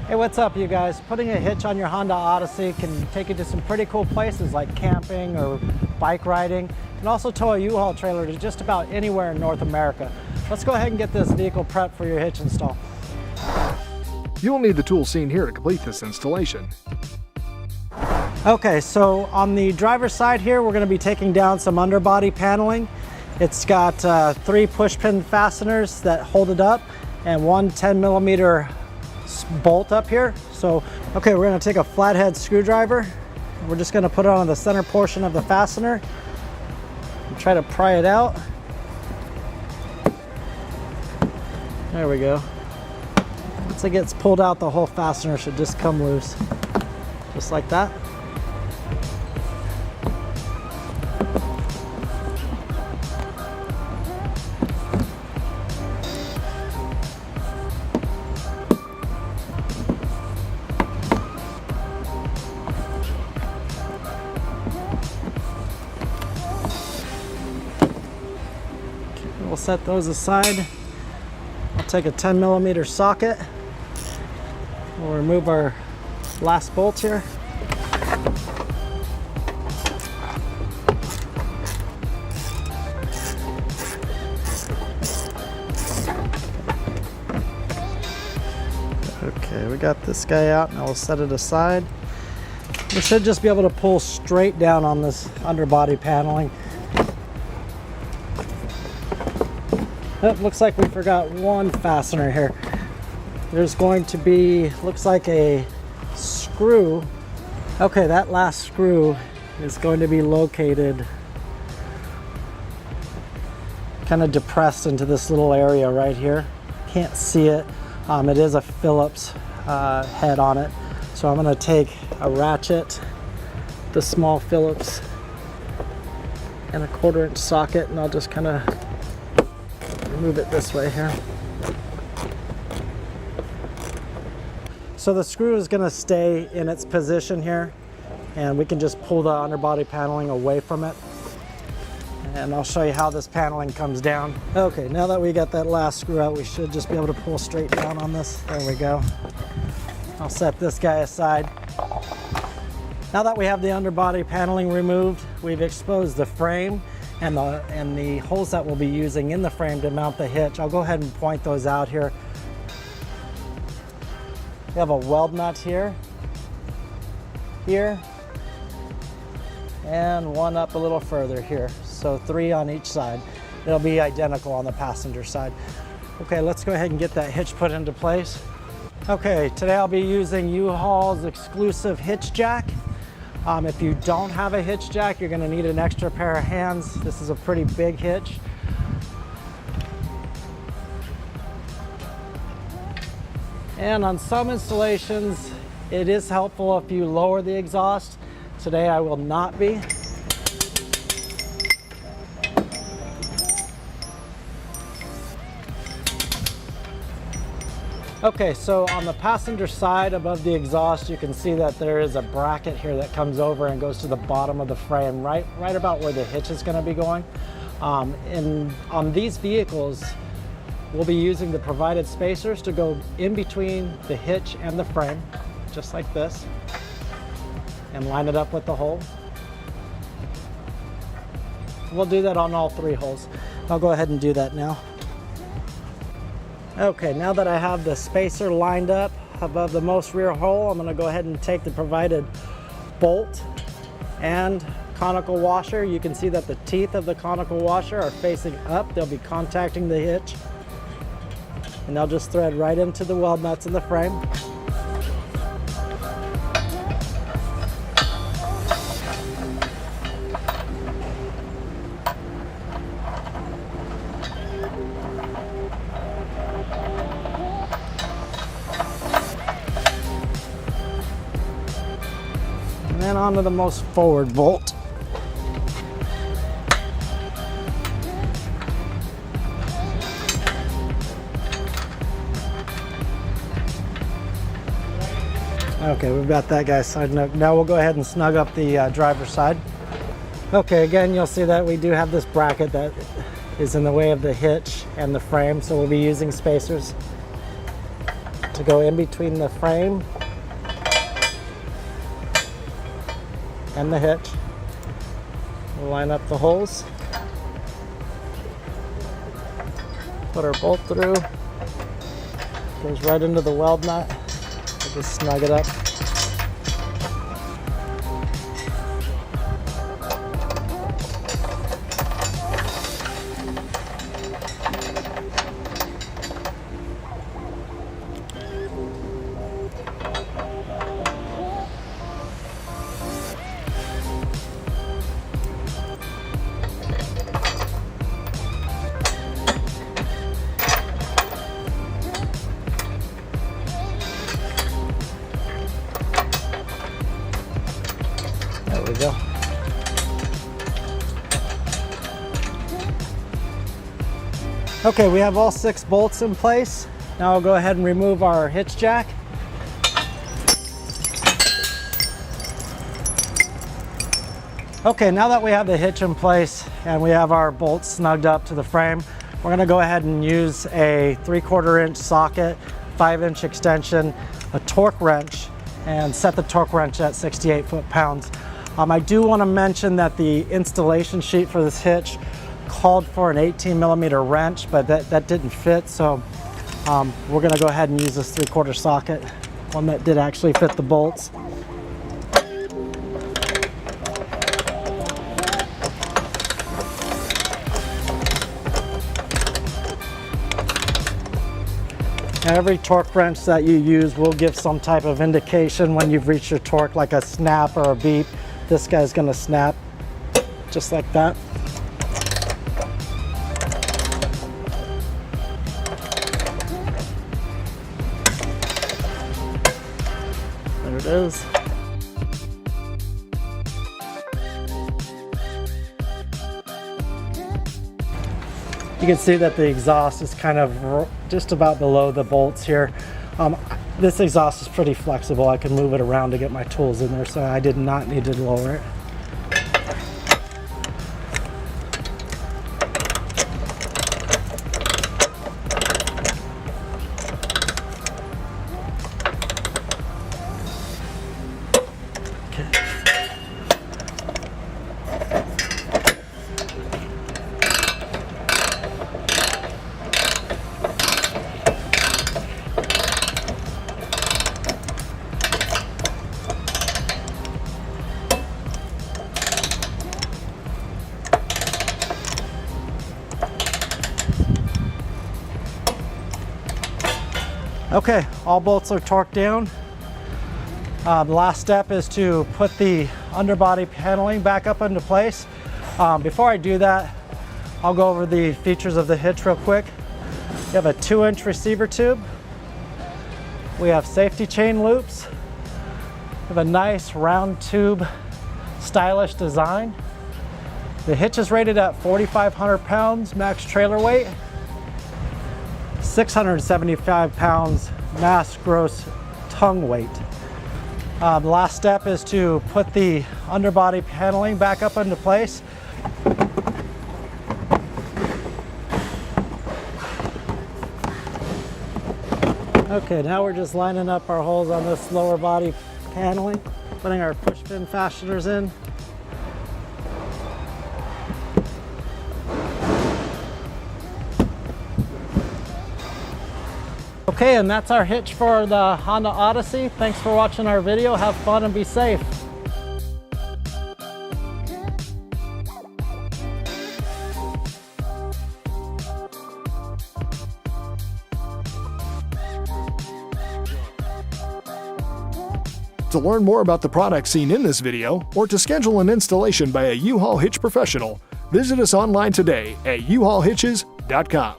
Hey, what's up you guys? Putting a hitch on your Honda Odyssey can take you to some pretty cool places like camping or bike riding. You can also tow a U-Haul trailer to just about anywhere in North America. Let's go ahead and get this vehicle prepped for your hitch install. You'll need the tools seen here to complete this installation. Okay, so on the driver's side here, we're going to be taking down some underbody paneling. It's got 3 push pin fasteners that hold it up and one 10mm bolt up here. So, okay, we're going to take a flathead screwdriver. We're just going to put it on the center portion of the fastener and try to pry it out. There we go. Once it gets pulled out, the whole fastener should just come loose, just like that. We'll set those aside. I'll take a 10mm socket. We'll remove our last bolt here. Okay, we got this guy out. Now we'll set it aside. We should just be able to pull straight down on this underbody paneling. Oh, looks like we forgot one fastener here. There's going to be, looks like a screw. Okay, that last screw is going to be located kind of depressed into this little area right here. Can't see it. It is a Phillips head on it. So I'm going to take a ratchet, the small Phillips, and a 1/4 inch socket, and I'll just kind of move it this way here. So the screw is going to stay in its position here, and we can just pull the underbody paneling away from it. And I'll show you how this paneling comes down. Okay, now that we got that last screw out, we should just be able to pull straight down on this. There we go. I'll set this guy aside. Now that we have the underbody paneling removed, we've exposed the frame and the holes that we'll be using in the frame to mount the hitch. I'll go ahead and point those out here. We have a weld nut here, and one up a little further here. So 3 on each side. It'll be identical on the passenger side. Okay, let's go ahead and get that hitch put into place. Okay, today I'll be using U-Haul's exclusive hitch jack. If you don't have a hitch jack, you're going to need an extra pair of hands. This is a pretty big hitch. And on some installations, it is helpful if you lower the exhaust. Today I will not be. Okay, so on the passenger side above the exhaust, you can see that there is a bracket here that comes over and goes to the bottom of the frame, right about where the hitch is going to be going. On these vehicles, we'll be using the provided spacers to go in between the hitch and the frame, just like this, and line it up with the hole. We'll do that on all 3 holes. I'll go ahead and do that now. Okay, now that I have the spacer lined up above the most rear hole, I'm going to go ahead and take the provided bolt and conical washer. You can see that the teeth of the conical washer are facing up. They'll be contacting the hitch. And they'll just thread right into the weld nuts in the frame. And then onto the most forward bolt. Okay, we've got that guy side. Now we'll go ahead and snug up the driver's side. Okay, again, you'll see that we do have this bracket that is in the way of the hitch and the frame, so we'll be using spacers to go in between the frame and the hitch. We'll line up the holes. Put our bolt through. Goes right into the weld nut. We'll just snug it up. There we go. Okay, we have all 6 bolts in place. Now I'll go ahead and remove our hitch jack. Okay, now that we have the hitch in place and we have our bolts snugged up to the frame, we're gonna go ahead and use a 3/4 inch socket, 5-inch extension, a torque wrench, and set the torque wrench at 68 foot-pounds. I do want to mention that the installation sheet for this hitch called for an 18mm wrench, but that didn't fit, so we're going to go ahead and use this 3/4 socket, one that did actually fit the bolts. And every torque wrench that you use will give some type of indication when you've reached your torque, like a snap or a beep. This guy's gonna snap just like that. There it is. You can see that the exhaust is kind of just about below the bolts here. This exhaust is pretty flexible. I can move it around to get my tools in there, so I did not need to lower it. Okay, all bolts are torqued down. The last step is to put the underbody paneling back up into place. Before I do that, I'll go over the features of the hitch real quick. You have a 2-inch receiver tube. We have safety chain loops. We have a nice round tube, stylish design. The hitch is rated at 4,500 pounds max trailer weight. 675 pounds mass gross tongue weight. The last step is to put the underbody paneling back up into place. Okay, now we're just lining up our holes on this lower body paneling, putting our push pin fasteners in. Okay, and that's our hitch for the Honda Odyssey. Thanks for watching our video. Have fun and be safe. To learn more about the products seen in this video, or to schedule an installation by a U-Haul Hitch professional, visit us online today at uhaulhitches.com.